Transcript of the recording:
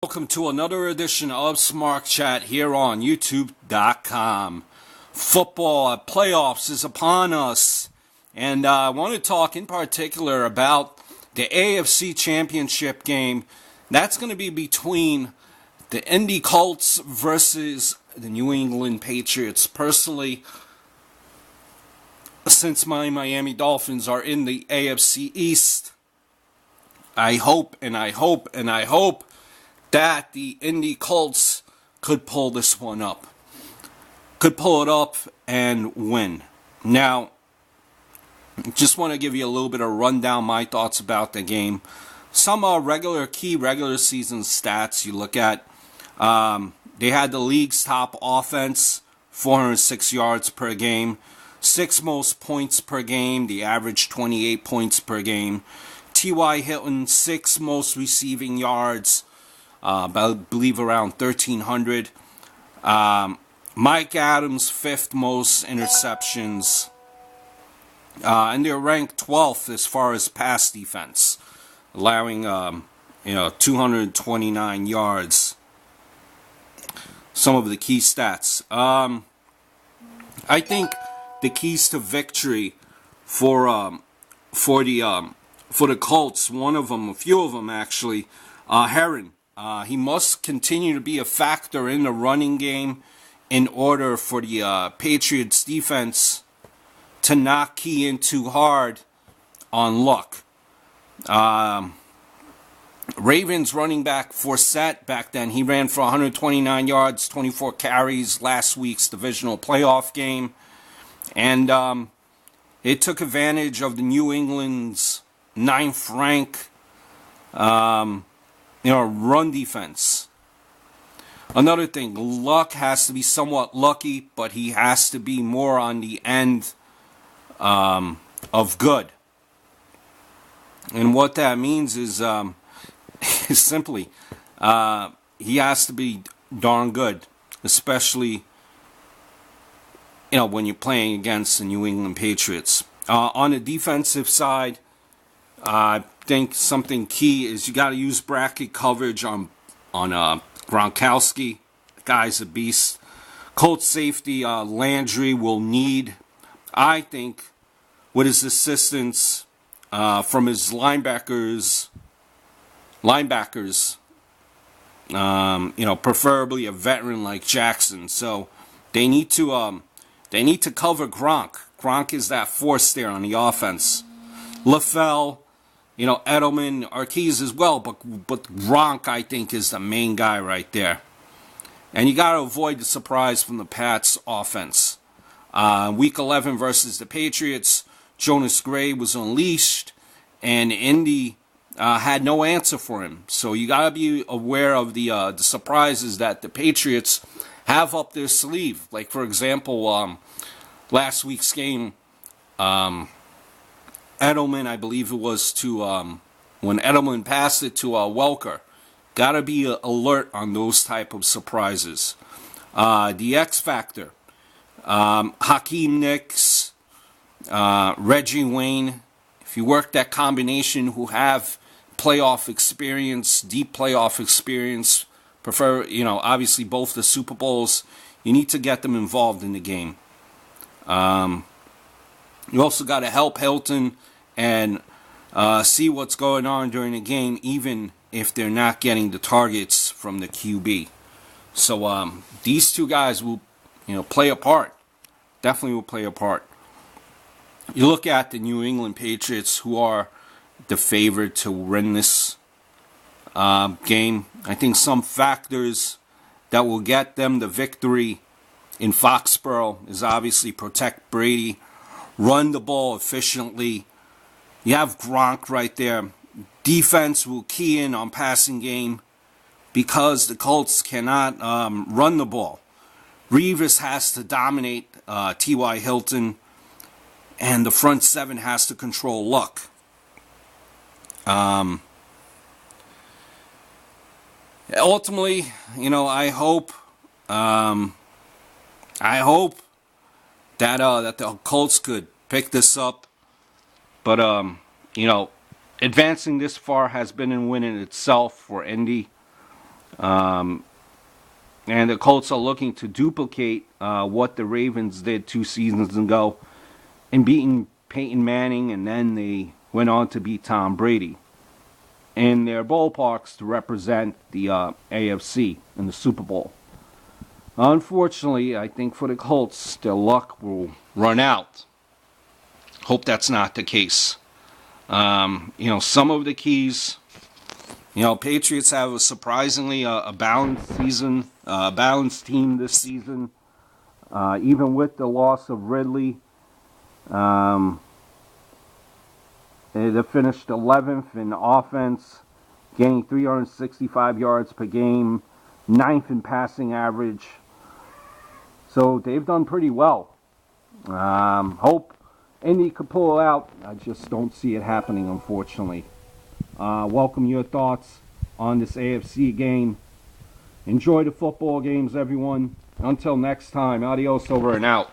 Welcome to another edition of Smart Chat here on YouTube.com. Football playoffs is upon us, and I want to talk in particular about the AFC Championship game. That's going to be between the Indy Colts versus the New England Patriots. Personally, since my Miami Dolphins are in the AFC East, I hope that the Indy Colts could pull this one up. Could pull it up and win. Now, just want to give you a little bit of rundown, my thoughts about the game. Some key regular season stats you look at. They had the league's top offense, 406 yards per game. 6 most points per game. The average 28 points per game. T.Y. Hilton, 6 most receiving yards. I believe around 1,300. Mike Adams, 5th most interceptions. And they're ranked 12th as far as pass defense, allowing 229 yards. Some of the key stats. I think the keys to victory for the Colts, a few of them actually, Heron. He must continue to be a factor in the running game in order for the Patriots defense to not key in too hard on luck. Ravens running back Forsett back then, he ran for 129 yards, 24 carries last week's divisional playoff game. And it took advantage of the New England's 9th rank run defense. Another thing, Luck has to be somewhat lucky, but he has to be more on the end of good. And what that means is simply he has to be darn good, especially when you're playing against the New England Patriots. On the defensive side, I think something key is you got to use bracket coverage on Gronkowski. The guy's a beast. Colts safety Landry will need, I think, with his assistance from his linebackers. Preferably a veteran like Jackson. So they need to cover Gronk. Gronk is that force there on the offense. LaFell, Edelman, Ortiz as well, but Gronk, I think, is the main guy right there. And you got to avoid the surprise from the Pats offense. Week 11 versus the Patriots, Jonas Gray was unleashed, and Indy had no answer for him. So you got to be aware of the surprises that the Patriots have up their sleeve. Like, for example, last week's game, Edelman, I believe it was when Edelman passed it to Welker. Got to be alert on those type of surprises. The X Factor. Hakeem Nicks, Reggie Wayne. If you work that combination who have playoff experience, deep playoff experience, prefer, obviously both the Super Bowls, you need to get them involved in the game. You also got to help Hilton and see what's going on during the game, even if they're not getting the targets from the QB. So these two guys will, play a part. Definitely will play a part. You look at the New England Patriots, who are the favorite to win this game. I think some factors that will get them the victory in Foxborough is obviously protect Brady, run the ball efficiently. You have Gronk right there. Defense will key in on passing game because the Colts cannot run the ball. Revis has to dominate T.Y. Hilton, and the front seven has to control Luck. Ultimately, I hope that the Colts could pick this up. But, advancing this far has been a win in itself for Indy. And the Colts are looking to duplicate what the Ravens did 2 seasons ago in beating Peyton Manning, and then they went on to beat Tom Brady in their ballparks to represent the AFC in the Super Bowl. Unfortunately, I think for the Colts, their luck will run out. Hope that's not the case. Some of the keys. Patriots have a surprisingly a balanced season, balanced team this season. Even with the loss of Ridley, they finished 11th in offense, gaining 365 yards per game, 9th in passing average. So they've done pretty well. Hope Indy could pull it out. I just don't see it happening, unfortunately. Welcome your thoughts on this AFC game. Enjoy the football games, everyone. Until next time, adios, over and out.